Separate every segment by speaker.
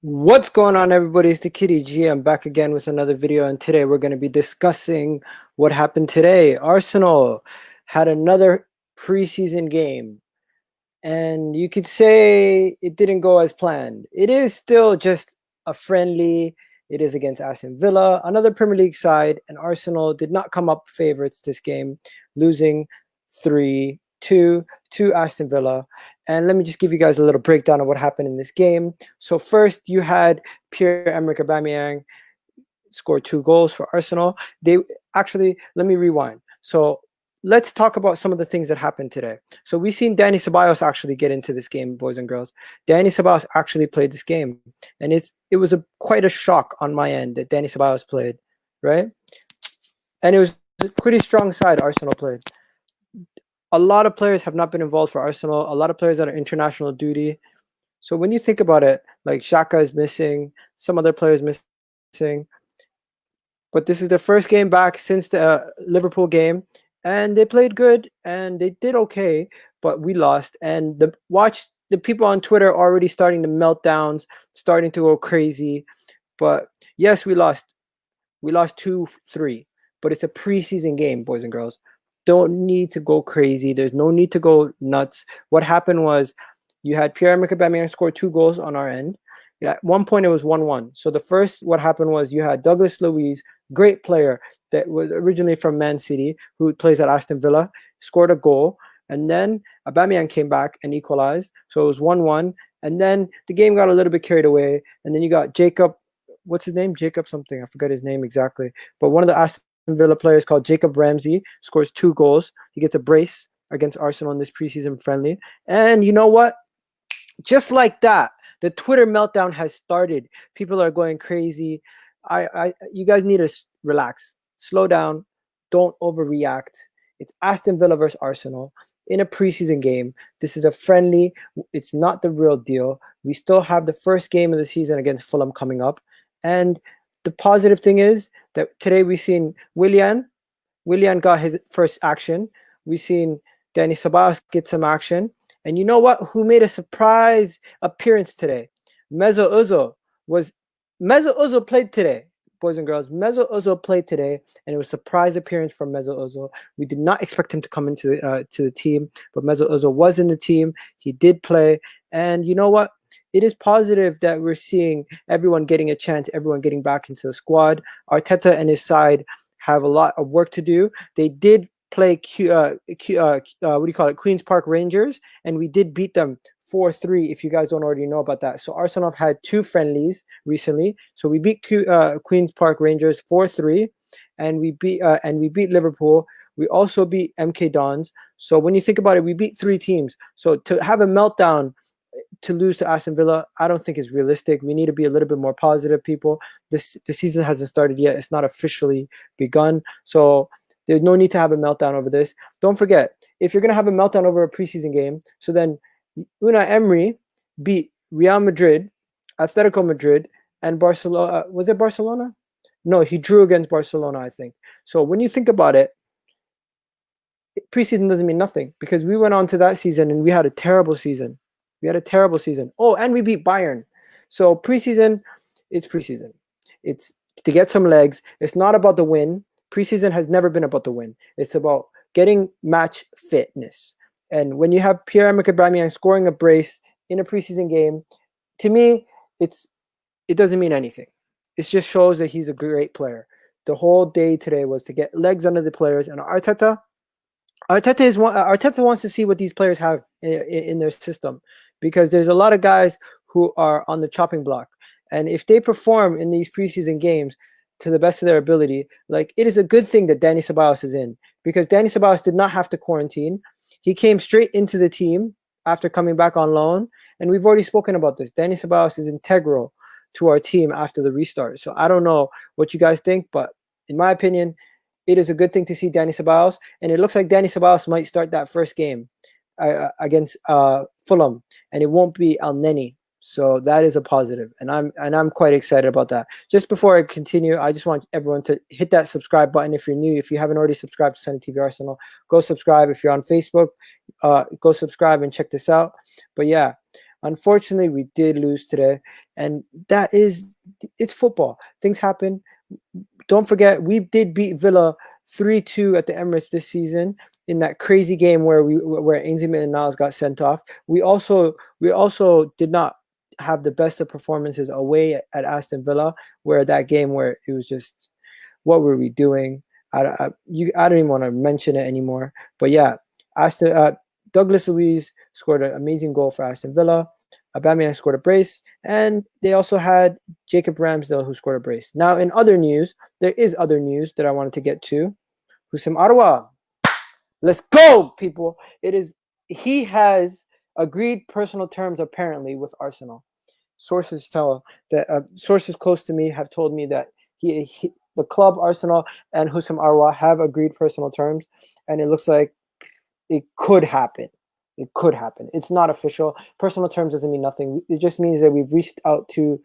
Speaker 1: What's going on, everybody? It's the Kitty G. I'm back again with another video, and today we're going to be discussing what happened today. Arsenal had another preseason game, and you could say it didn't go as planned. It is still just a friendly. It is against Aston Villa, another Premier League side, and Arsenal did not come up favorites this game, losing 3-2 to Aston Villa. And let me just give you guys a little breakdown of what happened in this game. So first, you had Pierre-Emerick Aubameyang scored 2 goals for Arsenal. Let me rewind. So let's talk about some of the things that happened today. So we've seen Danny Ceballos actually get into this game, boys and girls. Danny Ceballos actually played this game, and it was quite a shock on my end that Danny Ceballos played, right? And it was a pretty strong side Arsenal played. A lot of players have not been involved for Arsenal. A lot of players on international duty. So when you think about it, like Xhaka is missing, some other players missing. But this is their first game back since the Liverpool game, and they played good and they did okay, but we lost. And the people on Twitter already starting the meltdowns, starting to go crazy. But yes, we lost. We lost 2-3, but it's a preseason game, boys and girls. Don't need to go crazy. There's no need to go nuts. What happened was you had Pierre-Emerick Aubameyang score 2 goals on our end. Yeah, at one point it was 1-1. So what happened was you had Douglas Luiz, great player that was originally from Man City, who plays at Aston Villa, scored a goal, and then Aubameyang came back and equalized. So it was 1-1, and then the game got a little bit carried away, and then you got Jacob, what's his name? Jacob something. I forgot his name exactly. But one of the Aston Villa players called Jacob Ramsey scores 2 goals. He gets a brace against Arsenal in this preseason friendly. And you know what? Just like that, the Twitter meltdown has started. People are going crazy. You guys need to relax, slow down, don't overreact. It's Aston Villa versus Arsenal in a preseason game. This is a friendly. It's not the real deal. We still have the first game of the season against Fulham coming up, and the positive thing is that today we've seen Willian. Willian got his first action. We've seen Danny Ceballos get some action. And you know what? Who made a surprise appearance today? Mesut Ozil played today, boys and girls. Mesut Ozil played today, and it was a surprise appearance from Mesut Ozil. We did not expect him to come into to the team, but Mesut Ozil was in the team. He did play, and you know what? It is positive that we're seeing everyone getting a chance, everyone getting back into the squad. Arteta and his side have a lot of work to do. They did play Queen's Park Rangers, and we did beat them 4-3. If you guys don't already know about that, so Arsenal have had 2 friendlies recently. So we beat Queen's Park Rangers 4-3, and we beat Liverpool. We also beat MK Dons. So when you think about it, we beat 3 teams. So to have a meltdown, to lose to Aston Villa, I don't think is realistic. We need to be a little bit more positive, people. The season hasn't started yet. It's not officially begun. So there's no need to have a meltdown over this. Don't forget, if you're going to have a meltdown over a preseason game, so then Unai Emery beat Real Madrid, Atletico Madrid, and Barcelona. Was it Barcelona? No, he drew against Barcelona, I think. So when you think about it, preseason doesn't mean nothing because we went on to that season and we had a terrible season. Oh, and we beat Bayern. So preseason, it's preseason. It's to get some legs. It's not about the win. Preseason has never been about the win. It's about getting match fitness. And when you have Pierre-Emerick Aubameyang scoring a brace in a preseason game, to me, it doesn't mean anything. It just shows that he's a great player. The whole day today was to get legs under the players, and Arteta wants to see what these players have in their system, because there's a lot of guys who are on the chopping block, and if they perform in these preseason games to the best of their ability, like, it is a good thing that Danny Ceballos is in, because Danny Ceballos did not have to quarantine. He came straight into the team after coming back on loan, and we've already spoken about this. Danny Ceballos is integral to our team after the restart. So I don't know what you guys think, but in my opinion, it is a good thing to see Danny Ceballos, and it looks like Danny Ceballos might start that first game against Fulham, and it won't be El Neni. So that is a positive, and I'm quite excited about that. Just before I continue, I just want everyone to hit that subscribe button if you're new. If you haven't already subscribed to Sunny TV Arsenal, go subscribe. If you're on Facebook, go subscribe and check this out. But yeah, Unfortunately, we did lose today, and it's football. Things happen. Don't forget, we did beat Villa 3-2 at the Emirates this season in that crazy game where Ainsley Maitland-Niles got sent off. We also did not have the best of performances away at Aston Villa, where that game where it was just, what were we doing? I don't even want to mention it anymore. But yeah, Douglas Luiz scored an amazing goal for Aston Villa. Aubameyang scored a brace, and they also had Jacob Ramsdale who scored a brace. Now, in other news, there is other news that I wanted to get to. Houssem Arwa, let's go, people! He has agreed personal terms apparently with Arsenal. Sources close to me have told me that the club Arsenal and Houssem Arwa have agreed personal terms, and it looks like it could happen. It could happen. It's not official. Personal terms doesn't mean nothing. It just means that we've reached out to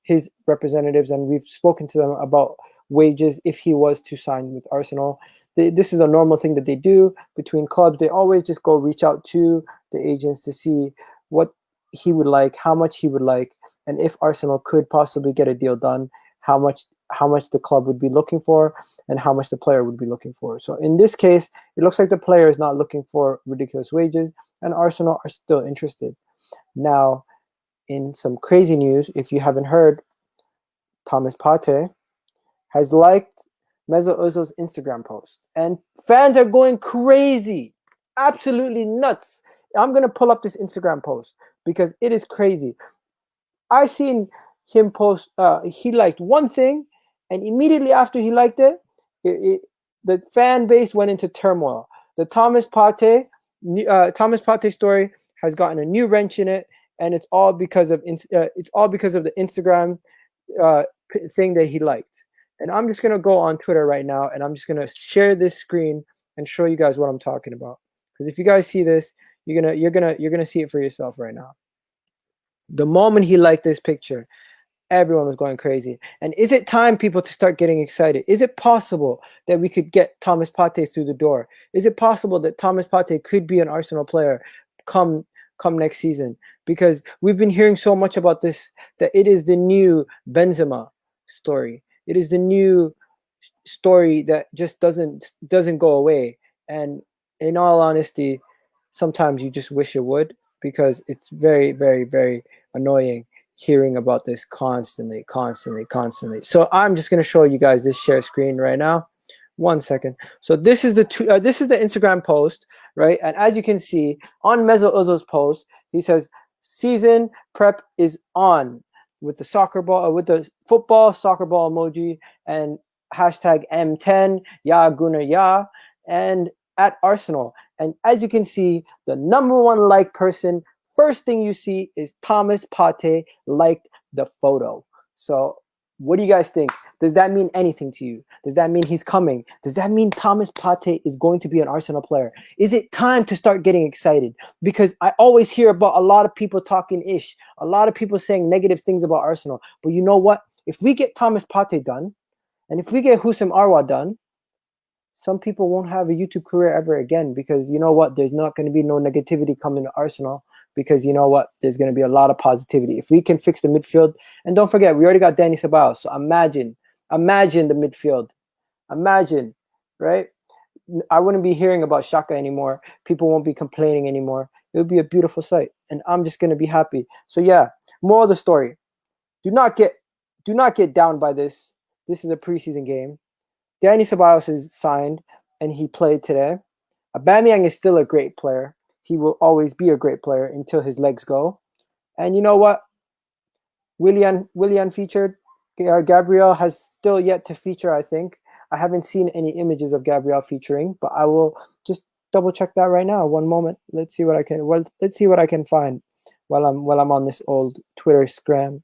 Speaker 1: his representatives and we've spoken to them about wages if he was to sign with Arsenal. This is a normal thing that they do between clubs. They always just go reach out to the agents to see what he would like, how much he would like, and if Arsenal could possibly get a deal done, how much the club would be looking for and how much the player would be looking for. So in this case, it looks like the player is not looking for ridiculous wages and Arsenal are still interested. Now, in some crazy news, if you haven't heard, Thomas Partey has liked Mesut Ozil's Instagram post and fans are going crazy, absolutely nuts. I'm going to pull up this Instagram post because it is crazy. I seen him post, he liked one thing, and immediately after he liked the fan base went into turmoil. The Thomas Partey story has gotten a new wrench in it, and it's all because of the Instagram thing that he liked. And I'm just gonna go on Twitter right now, and I'm just gonna share this screen and show you guys what I'm talking about. Because if you guys see this, you're gonna see it for yourself right now. The moment he liked this picture, everyone was going crazy. And is it time, people, to start getting excited? Is it possible that we could get Thomas Partey through the door? Is it possible that Thomas Partey could be an Arsenal player come next season? Because we've been hearing so much about this, that it is the new Benzema story. It is the new story that just doesn't go away. And in all honesty, sometimes you just wish it would, because it's very, very, very annoying hearing about this constantly. So I'm just going to show you guys this share screen right now. 1 second. So this is the Instagram post, right? And as you can see on Mesut Ozil's post, he says season prep is on with the football soccer ball emoji and hashtag M10 Ya Gunnar Ya and at Arsenal. And as you can see, the number one like person, first thing you see is Thomas Partey liked the photo. So what do you guys think? Does that mean anything to you? Does that mean he's coming? Does that mean Thomas Partey is going to be an Arsenal player? Is it time to start getting excited? Because I always hear about a lot of people talking ish, a lot of people saying negative things about Arsenal. But you know what? If we get Thomas Partey done, and if we get Houssem Arwa done, some people won't have a YouTube career ever again, because you know what? There's not going to be no negativity coming to Arsenal, because you know what? There's going to be a lot of positivity. If we can fix the midfield, and don't forget, we already got Danny Ceballos. So imagine the midfield. Imagine, right? I wouldn't be hearing about Xhaka anymore. People won't be complaining anymore. It would be a beautiful sight, and I'm just going to be happy. So yeah, moral of the story: do not get down by this. This is a preseason game. Danny Ceballos is signed, and he played today. Aubameyang is still a great player. He will always be a great player until his legs go. And you know what? Willian featured. Gabriel has still yet to feature, I think. I haven't seen any images of Gabriel featuring, but I will just double check that right now. One moment. Let's see what I can find while I'm on this old Twitter scram.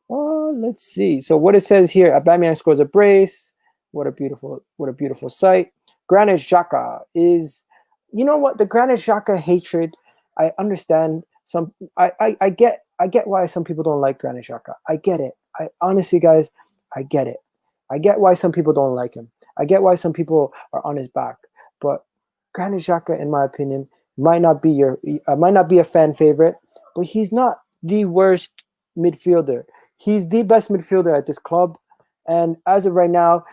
Speaker 1: Oh, let's see. So what it says here: Aubameyang scores a brace. What a beautiful sight. Granit Xhaka is, you know what, the Granit Xhaka hatred, I understand. I get why some people don't like Granit Xhaka. I get it. I honestly, guys, I get it. I get why some people don't like him. I get why some people are on his back. But Granit Xhaka, in my opinion, might not be a fan favorite, but he's not the worst midfielder. He's the best midfielder at this club. And as of right now,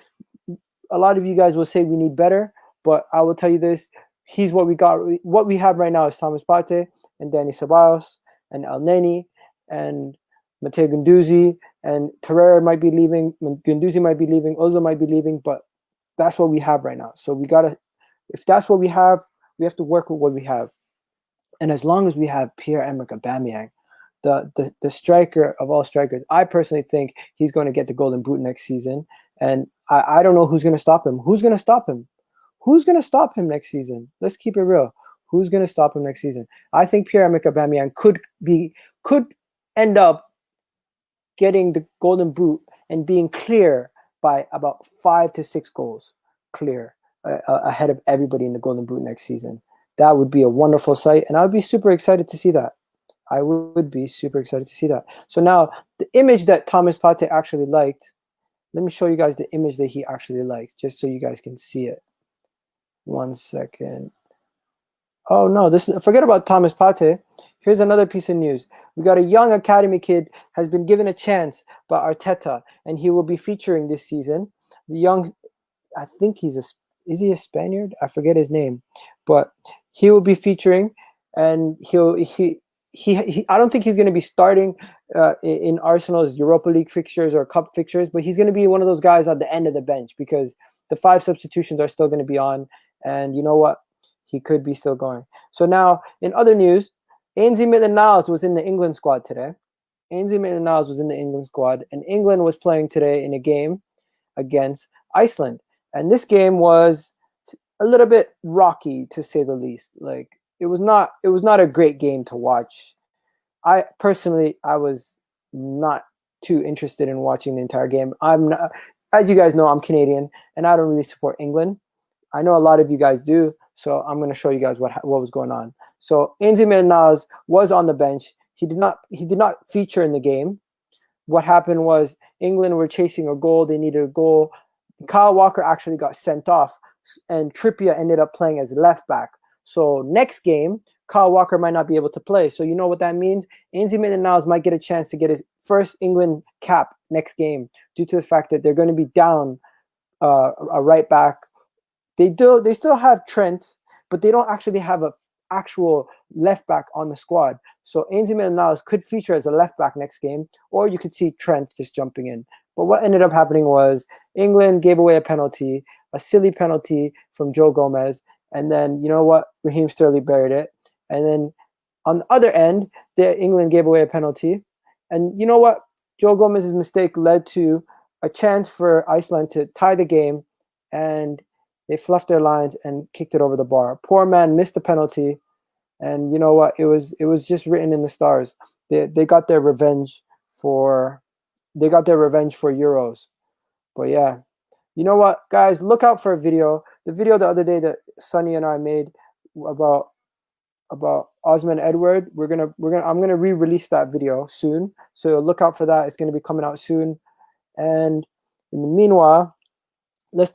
Speaker 1: a lot of you guys will say we need better, but I will tell you this: he's what we got. What we have right now is Thomas Partey and Danny Ceballos and El Neni and Matteo Guendouzi, and Torreira might be leaving. Guendouzi might be leaving. Ozil might be leaving, but that's what we have right now. So we gotta, if that's what we have to work with what we have. And as long as we have Pierre-Emerick Aubameyang, the striker of all strikers, I personally think he's going to get the Golden Boot next season. And I don't know who's going to stop him. Who's going to stop him? Who's going to stop him next season? Let's keep it real. Who's going to stop him next season? I think Pierre-Emerick Aubameyang could end up getting the Golden Boot and being clear by about 5 to 6 goals, clear ahead of everybody in the Golden Boot next season. That would be a wonderful sight, and I would be super excited to see that. I would be super excited to see that. So now, the image that Thomas Partey actually liked, let me show you guys the image that he actually liked, just so you guys can see it. 1 second. Oh no, forget about Thomas Partey. Here's another piece of news. We got a young academy kid has been given a chance by Arteta, and he will be featuring this season. The young, I think is he a Spaniard? I forget his name, but he will be featuring, and I don't think he's going to be starting in Arsenal's Europa League fixtures or Cup fixtures, but he's going to be one of those guys at the end of the bench because the 5 substitutions are still going to be on, and you know what? He could be still going. So now, in other news, Ainsley Maitland-Niles was in the England squad today. Ainsley Maitland-Niles was in the England squad, and England was playing today in a game against Iceland. And this game was a little bit rocky, to say the least. Like, it was not a great game to watch. I was not too interested in watching the entire game. I'm not, as you guys know, I'm Canadian, and I don't really support England. I know a lot of you guys do, so I'm going to show you guys what was going on. So Ainsley Maitland-Niles was on the bench. He did not feature in the game. What happened was England were chasing a goal. They needed a goal. Kyle Walker actually got sent off, and Trippier ended up playing as left back. So next game, Kyle Walker might not be able to play. So you know what that means? Ainsley Maitland-Niles might get a chance to get his first England cap next game due to the fact that they're going to be down a right back. They still have Trent, but they don't actually have an actual left back on the squad. So Ainsley Maitland-Niles could feature as a left back next game, or you could see Trent just jumping in. But what ended up happening was England gave away a penalty, a silly penalty from Joe Gomez, and then you know what? Raheem Sterling buried it. And then on the other end, England gave away a penalty, and you know what? Joe Gomez's mistake led to a chance for Iceland to tie the game, and they fluffed their lines and kicked it over the bar. Poor man missed the penalty, and you know what? It was just written in the stars. They got their revenge for Euros. But yeah, you know what, guys? Look out for a video. The video the other day that Sonny and I made about Osman Edward. I'm gonna re-release that video soon. So look out for that. It's gonna be coming out soon. And in the meanwhile, let's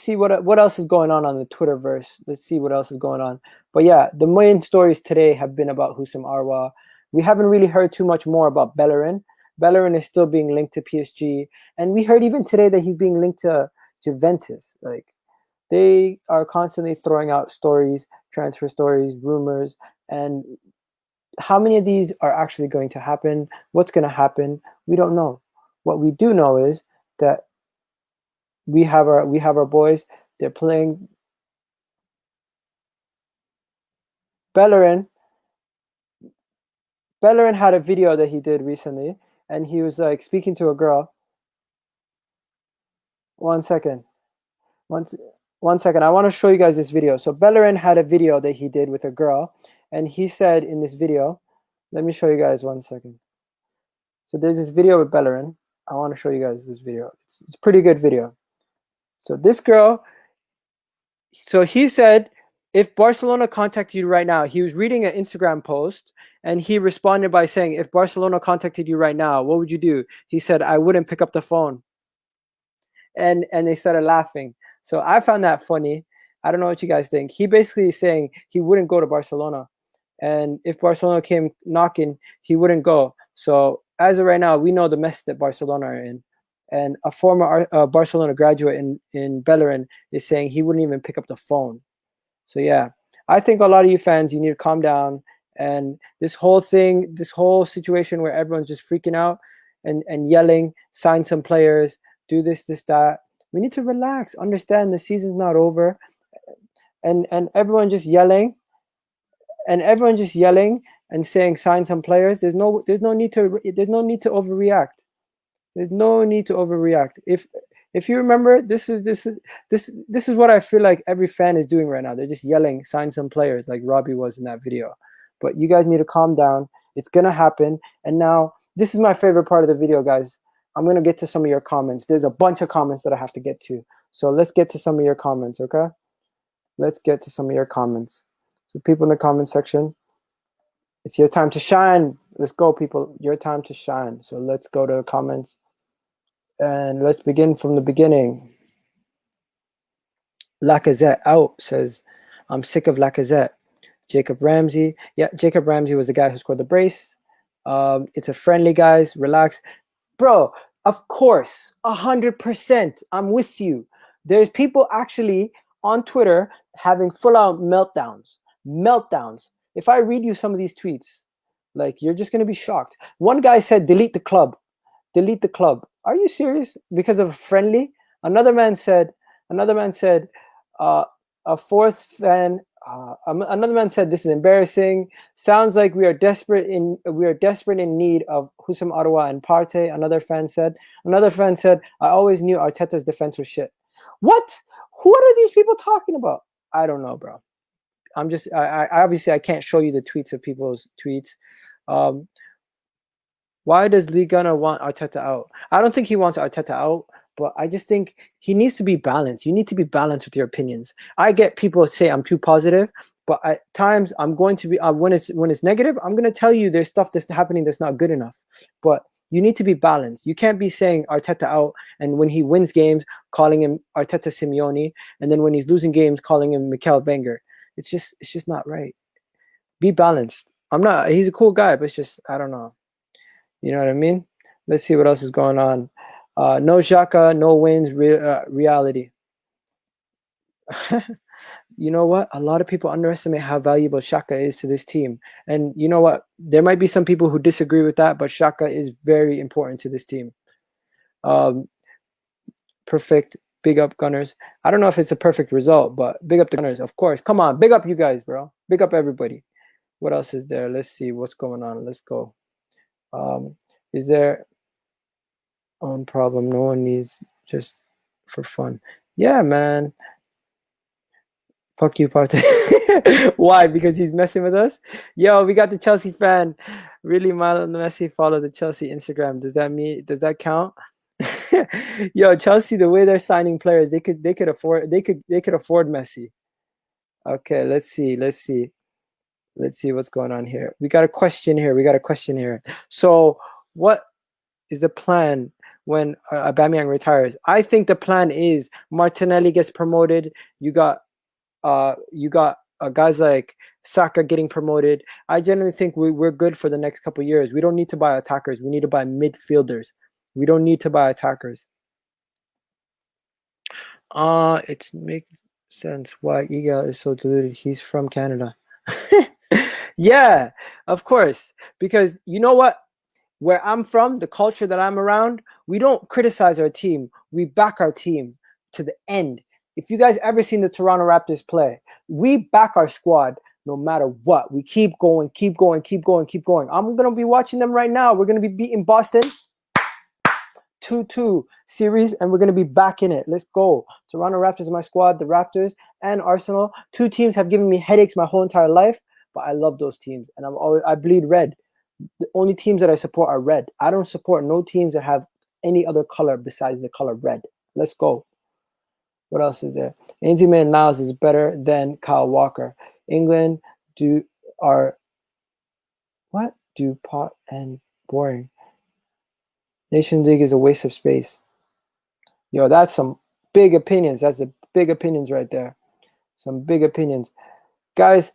Speaker 1: see what else is going on the Twitterverse. Let's see what else is going on. But yeah, the main stories today have been about Houssem Arwa. We haven't really heard too much more about Bellerin. Bellerin is still being linked to PSG, and we heard even today that he's being linked to Juventus. Like, they are constantly throwing out stories, transfer stories, rumors, and how many of these are actually going to happen? What's going to happen? We don't know. What we do know is that we have our boys. They're playing. Bellerin had a video that he did recently, and he was like speaking to a girl. 1 second. One second. I want to show you guys this video. So Bellerin had a video that he did with a girl, and he said in this video, let me show you guys 1 second. So there's this video with Bellerin. I want to show you guys this video. It's a pretty good video. So this girl, so he said, if Barcelona contacted you right now, he was reading an Instagram post, and he responded by saying, if Barcelona contacted you right now, what would you do? He said, I wouldn't pick up the phone. And they started laughing. So I found that funny. I don't know what you guys think. He basically is saying he wouldn't go to Barcelona. and if Barcelona came knocking, he wouldn't go. So as of right now, we know the mess that Barcelona are in. And a former Barcelona graduate in Bellerin is saying he wouldn't even pick up the phone. So yeah, I think a lot of you fans, you need to calm down. And this whole thing, this whole situation where everyone's just freaking out and yelling, sign some players, do this, that. We need to relax, understand the season's not over, and everyone just yelling, and saying sign some players. There's no need to overreact. There's no need to overreact. If you remember, this is what I feel like every fan is doing right now. They're just yelling, sign some players, like Robbie was in that video. But you guys need to calm down. It's gonna happen. And now this is my favorite part of the video, guys. I'm gonna get to some of your comments. There's a bunch of comments that I have to get to. So let's get to some of your comments, okay? Let's get to some of your comments. So people in the comment section, it's your time to shine. Let's go, people. Your time to shine. So let's go to the comments. And let's begin from the beginning. Lacazette out says, I'm sick of Lacazette. Jacob Ramsey. Yeah, Jacob Ramsey was the guy who scored the brace. It's a friendly, guys. Relax. Bro, of course, 100%. I'm with you. There's people actually on Twitter having full-out meltdowns. If I read you some of these tweets, like, you're just going to be shocked. One guy said, delete the club. Are you serious? Because of a friendly? Another man said, a fourth fan, another man said, this is embarrassing. Sounds like we are desperate in need of Houssam Arouar and Partey. Another fan said, I always knew Arteta's defense was shit. What? What are these people talking about? I don't know, bro. I'm just, I obviously I can't show you the tweets of people's tweets. Why does Ligana want Arteta out? I don't think he wants Arteta out, but I just think he needs to be balanced. You need to be balanced with your opinions. I get people say I'm too positive, but at times I'm going to be when it's negative, I'm going to tell you there's stuff that's happening that's not good enough. But you need to be balanced. You can't be saying Arteta out, and when he wins games, calling him Arteta Simeone, and then when he's losing games, calling him Mikel Wenger. It's just not right. Be balanced. He's a cool guy, but it's just, I don't know. You know what I mean? Let's see what else is going on. No Xhaka, no wins, reality. You know what? A lot of people underestimate how valuable Xhaka is to this team. And you know what? There might be some people who disagree with that, but Xhaka is very important to this team. Perfect. Big up Gunners. I don't know if it's a perfect result, but big up the Gunners, of course. Come on, big up you guys, bro. Big up everybody. What else is there? Let's see what's going on. Let's go. Is there own problem? No one needs, just for fun. Yeah, man. Fuck you, Partey. Why? Because he's messing with us? Yo, we got the Chelsea fan. Really, Messi follow the Chelsea Instagram. Does that count? Yo, Chelsea, the way they're signing players, they could afford Messi. Okay, let's see what's going on here. We got a question here. So, what is the plan when Aubameyang retires? I think the plan is Martinelli gets promoted. You got guys like Saka getting promoted. I generally think we're good for the next couple of years. We don't need to buy attackers. We need to buy midfielders. We don't need to buy attackers. It makes sense why Iga is so diluted. He's from Canada. Yeah, of course. Because you know what? Where I'm from, the culture that I'm around, we don't criticize our team. We back our team to the end. If you guys ever seen the Toronto Raptors play, we back our squad no matter what. We keep going. I'm going to be watching them right now. We're going to be beating Boston 2-2 series, and we're going to be back in it. Let's go. Toronto Raptors is my squad. The Raptors and Arsenal. Two teams have given me headaches my whole entire life, but I love those teams, and I bleed red. The only teams that I support are red. I don't support no teams that have any other color besides the color ret. Let's go. What else is there? Ainsley Maitland-Niles is better than Kyle Walker. England pot and boring. Nations League is a waste of space. Yo, that's some big opinions. That's the big opinions right there. Some big opinions. Guys,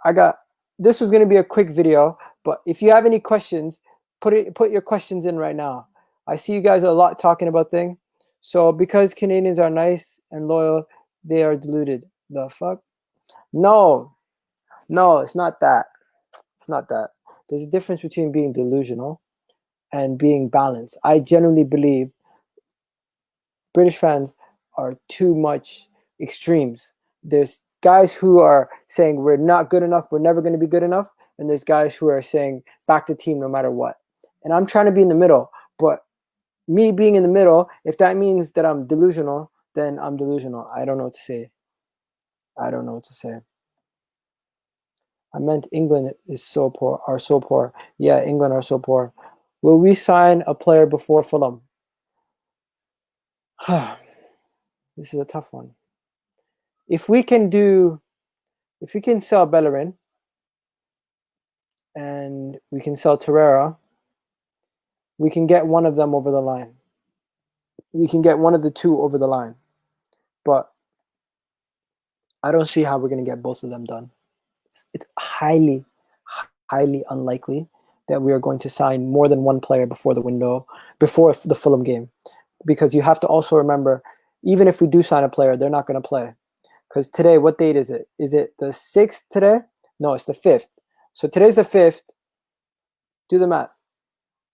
Speaker 1: I got this was going to be a quick video, but if you have any questions, put your questions in right now. I see you guys a lot talking about things. So because Canadians are nice and loyal, they are deluded. The fuck? No, it's not that. It's not that. There's a difference between being delusional and being balanced. I genuinely believe British fans are too much extremes. There's guys who are saying we're not good enough, we're never going to be good enough, and there's guys who are saying back the team no matter what. And I'm trying to be in the middle, but me being in the middle, if that means that I'm delusional, then I'm delusional. I don't know what to say. I don't know what to say. I meant England is so poor, are so poor. Yeah, England are so poor. Will we sign a player before Fulham? This is a tough one. If we can sell Bellerin and we can sell Torreira, we can get one of them over the line. We can get one of the two over the line. But I don't see how we're going to get both of them done. It's highly unlikely that we are going to sign more than one player before the window, before the Fulham game. Because you have to also remember, even if we do sign a player, they're not going to play. Because today, what date is it? Is it the 6th today? No, it's the 5th. So today's the 5th. Do the math.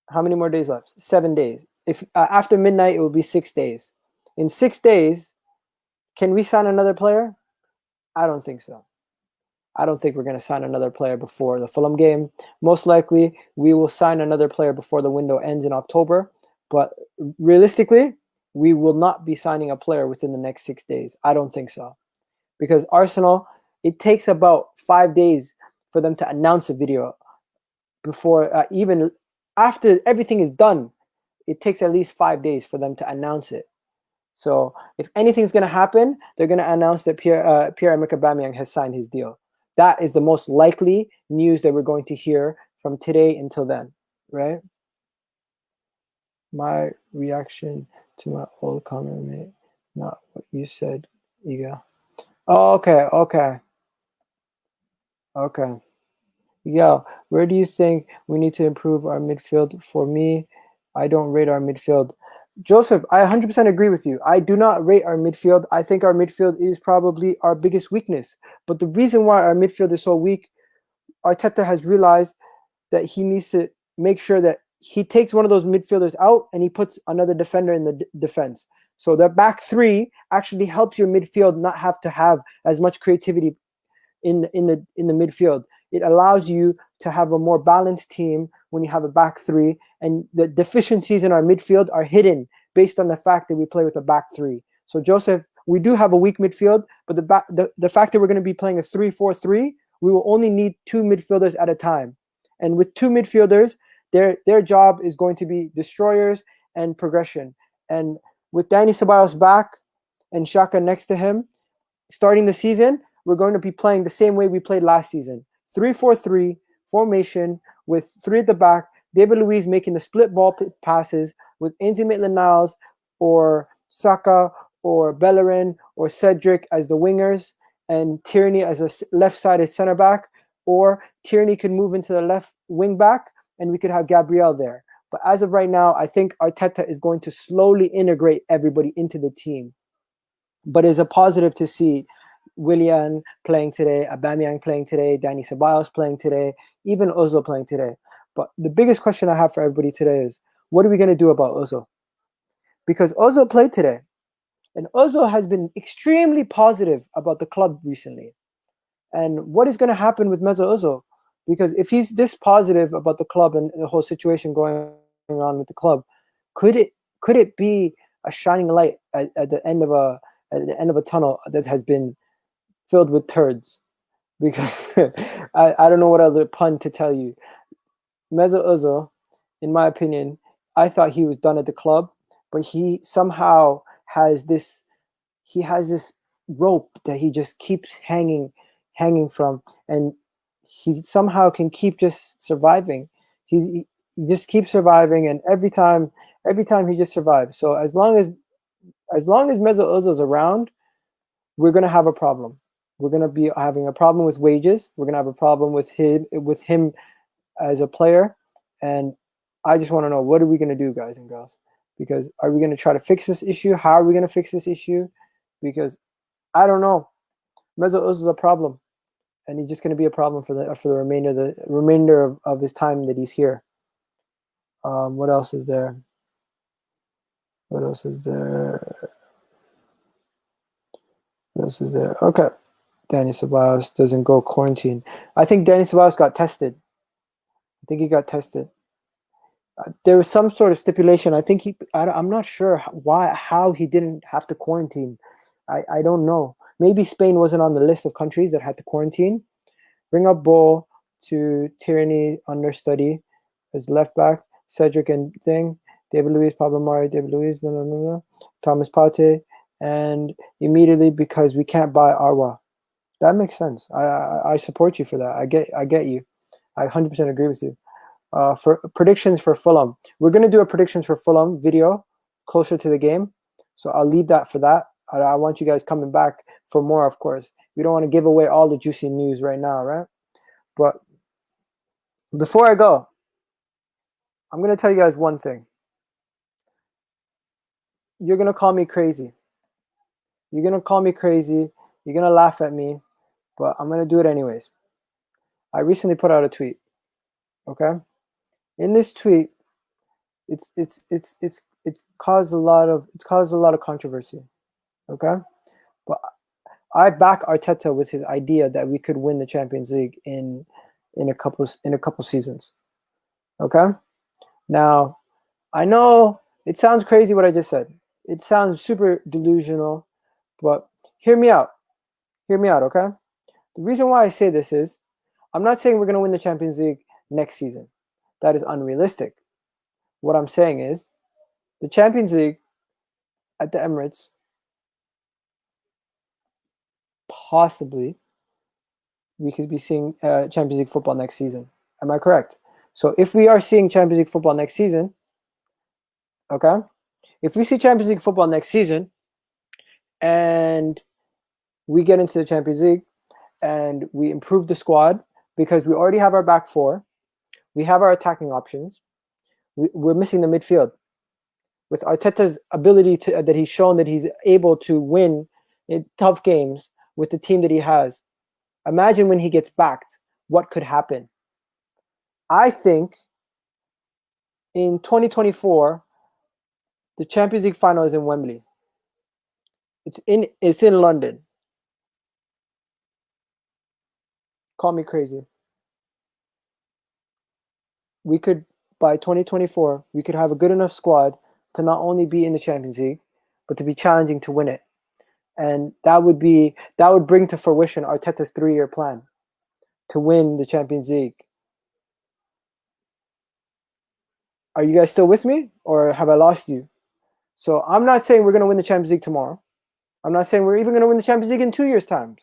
Speaker 1: How many more days left? 7 days. If after midnight, it will be 6 days. In 6 days, can we sign another player? I don't think so. I don't think we're going to sign another player before the Fulham game. Most likely, we will sign another player before the window ends in October. But realistically, we will not be signing a player within the next 6 days. I don't think so. Because Arsenal, it takes about 5 days for them to announce a video. Before, even after everything is done, it takes at least 5 days for them to announce it. So if anything's going to happen, they're going to announce that Pierre-Emerick Aubameyang has signed his deal. That is the most likely news that we're going to hear from today until then, right? My reaction to my old comment, mate, not what you said, Iga. Oh, okay. Yeah, where do you think we need to improve our midfield? For me, I don't rate our midfield. Joseph, I 100% agree with you. I do not rate our midfield. I think our midfield is probably our biggest weakness. But the reason why our midfield is so weak, Arteta has realized that he needs to make sure that he takes one of those midfielders out and he puts another defender in the defense. So the back three actually helps your midfield not have to have as much creativity in the midfield. It allows you to have a more balanced team when you have a back three, and the deficiencies in our midfield are hidden based on the fact that we play with a back three. So Joseph, we do have a weak midfield, but the fact that we're going to be playing a 3-4-3, we will only need two midfielders at a time. And with two midfielders, their job is going to be destroyers and progression. And with Dani Ceballos back and Xhaka next to him, starting the season, we're going to be playing the same way we played last season. 3-4-3 formation with three at the back. David Luiz making the split ball passes with Ainsley Maitland-Niles or Saka or Bellerin or Cedric as the wingers and Tierney as a left-sided center back, or Tierney could move into the left wing back and we could have Gabriel there. But as of right now, I think Arteta is going to slowly integrate everybody into the team. But it's a positive to see Willian playing today, Aubameyang playing today, Dani Ceballos playing today, even Ozil playing today. But the biggest question I have for everybody today is, what are we going to do about Ozil? Because Ozil played today, and Ozil has been extremely positive about the club recently. And what is going to happen with Mesut Ozil? Because if he's this positive about the club and the whole situation going on with the club, could it be a shining light at the end of a tunnel that has been filled with turds? Because I don't know what other pun to tell you. Mesut Ozil, in my opinion, I thought he was done at the club, but he somehow has this rope that he just keeps hanging from, and he somehow can keep just surviving. He just keeps surviving, and every time he just survives. So as long as Mesut Ozil's around, we're gonna have a problem. We're gonna be having a problem with wages. We're gonna have a problem with him as a player, and I just want to know, what are we gonna do, guys and girls? Because are we gonna try to fix this issue? How are we gonna fix this issue? Because I don't know. Mesut Ozil is a problem, and he's just gonna be a problem for the remainder of his time that he's here. What else is there? What else is there? What else is there? Okay. Danny Ceballos doesn't go quarantine. I think Danny Ceballos got tested. I think he got tested. There was some sort of stipulation. I think I'm not sure how he didn't have to quarantine. I don't know. Maybe Spain wasn't on the list of countries that had to quarantine. Bring up Bull to Tierney understudy as left back. Cedric and thing. David Luiz, Pablo Mari, David Luiz, Thomas Partey, and immediately because we can't buy Arwa. That makes sense. I support you for that. I get you. I 100% agree with you. For predictions for Fulham, we're gonna do a predictions for Fulham video closer to the game, so I'll leave that for that. I want you guys coming back for more, of course. We don't want to give away all the juicy news right now, right? But before I go, I'm gonna tell you guys one thing. You're gonna call me crazy. You're gonna call me crazy. You're gonna laugh at me, but I'm gonna do it anyways. I recently put out a tweet. Okay, in this tweet, it's caused a lot of controversy. Okay, but I back Arteta with his idea that we could win the Champions League in a couple seasons. Okay, now I know it sounds crazy what I just said. It sounds super delusional, but hear me out. Hear me out, okay? The reason why I say this is I'm not saying we're going to win the Champions League next season. That is unrealistic. What I'm saying is the Champions League at the Emirates, possibly we could be seeing Champions League football next season. Am I correct? So if we are seeing Champions League football next season, okay? If we see Champions League football next season and we get into the Champions League and we improve the squad because we already have our back four, we have our attacking options, we're missing the midfield. With Arteta's ability that he's shown that he's able to win in tough games with the team that he has, imagine when he gets backed, what could happen? I think in 2024, the Champions League final is in Wembley. It's in London. Call me crazy. We could, by 2024, we could have a good enough squad to not only be in the Champions League, but to be challenging to win it. And that would bring to fruition Arteta's 3-year plan to win the Champions League. Are you guys still with me, or have I lost you? So I'm not saying we're going to win the Champions League tomorrow. I'm not saying we're even going to win the Champions League in 2 years' time.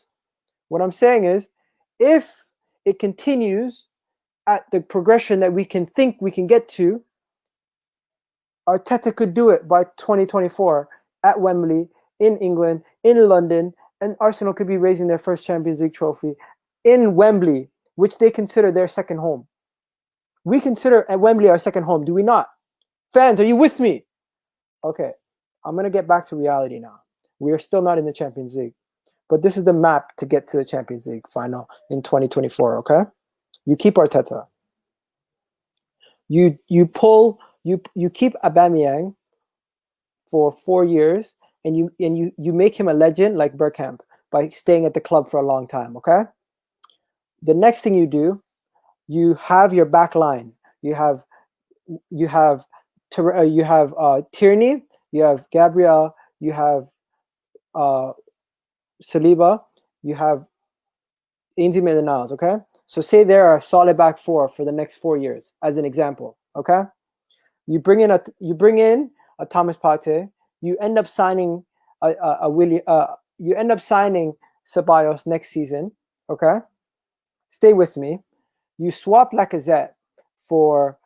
Speaker 1: What I'm saying is, if it continues at the progression that we can think we can get to, Arteta could do it by 2024 at Wembley, in England, in London, and Arsenal could be raising their first Champions League trophy in Wembley, which they consider their second home. We consider at Wembley our second home, do we not? Fans, are you with me? Okay, I'm going to get back to reality now. We are still not in the Champions League, but this is the map to get to the Champions League final in 2024, okay? You keep Arteta. You keep Aubameyang for 4 years, and you make him a legend like Bergkamp by staying at the club for a long time, okay? The next thing you do, you have your back line. You have Tierney, you have Gabriel, you have Saliba, you have Ainsley Maitland-Niles, okay? So say there are a solid back four for the next 4 years, as an example, okay? You bring in a Thomas Partey. You end up signing you end up signing Ceballos next season, okay? Stay with me. You swap Lacazette for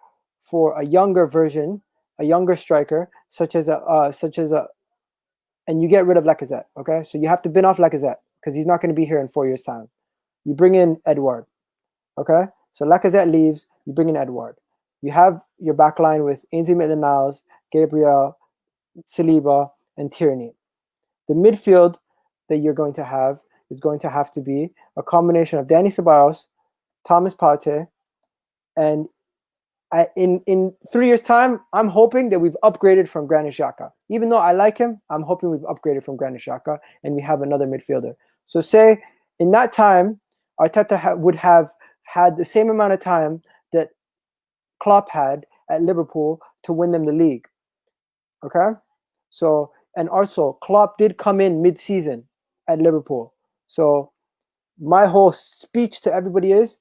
Speaker 1: a younger version, a younger striker, such as a, and you get rid of Lacazette, okay? So you have to bin off Lacazette. because he's not going to be here in 4 years' time. You bring in Edouard. Okay? So Lacazette leaves, you bring in Edouard. You have your back line with Ainsley Maitland-Niles, Gabriel, Saliba, and Tierney. The midfield that you're going to have is going to have to be a combination of Dani Ceballos, Thomas Partey, and in 3 years' time, I'm hoping that we've upgraded from Granit Xhaka. Even though I like him, I'm hoping we've upgraded from Granit Xhaka and we have another midfielder. So say in that time, Arteta would have had the same amount of time that Klopp had at Liverpool to win them the league. Okay? So, and also Klopp did come in mid-season at Liverpool. So my whole speech to everybody is,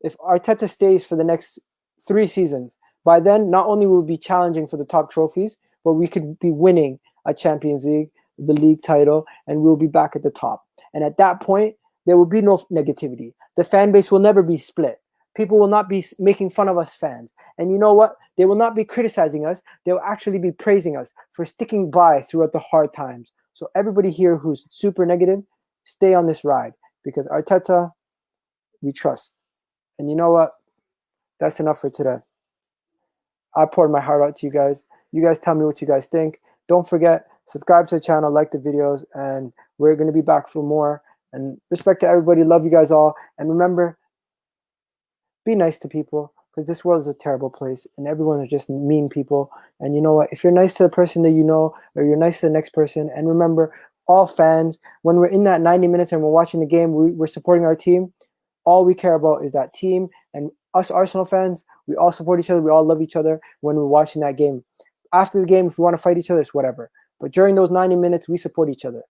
Speaker 1: if Arteta stays for the next 3 seasons, by then not only will we be challenging for the top trophies, but we could be winning a Champions League, the league title, and we'll be back at the top. And at that point, there will be no negativity. The fan base will never be split. People will not be making fun of us fans. And you know what? They will not be criticizing us. They will actually be praising us for sticking by throughout the hard times. So everybody here who's super negative, stay on this ride, because Arteta, we trust. And you know what? That's enough for today. I poured my heart out to you guys. You guys tell me what you guys think. Don't forget, subscribe to the channel, like the videos, and we're going to be back for more. And respect to everybody. Love you guys all. And remember, be nice to people, because this world is a terrible place and everyone is just mean people. And you know what? If you're nice to the person that you know, or you're nice to the next person, and remember, all fans, when we're in that 90 minutes and we're watching the game, we're supporting our team. All we care about is that team. And us Arsenal fans, we all support each other. We all love each other when we're watching that game. After the game, if we want to fight each other, it's whatever. But during those 90 minutes, we support each other.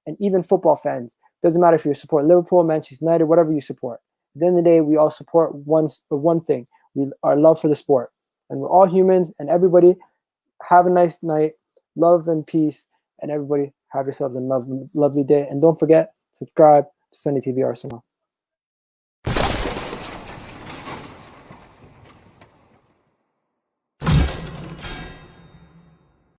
Speaker 1: And even football fans, doesn't matter if you support Liverpool, Manchester United, whatever you support. At the end of the day, we all support one thing, our love for the sport. And we're all humans, and everybody have a nice night, love and peace, and everybody have yourselves a lovely day. And don't forget, subscribe to Sunday TV Arsenal.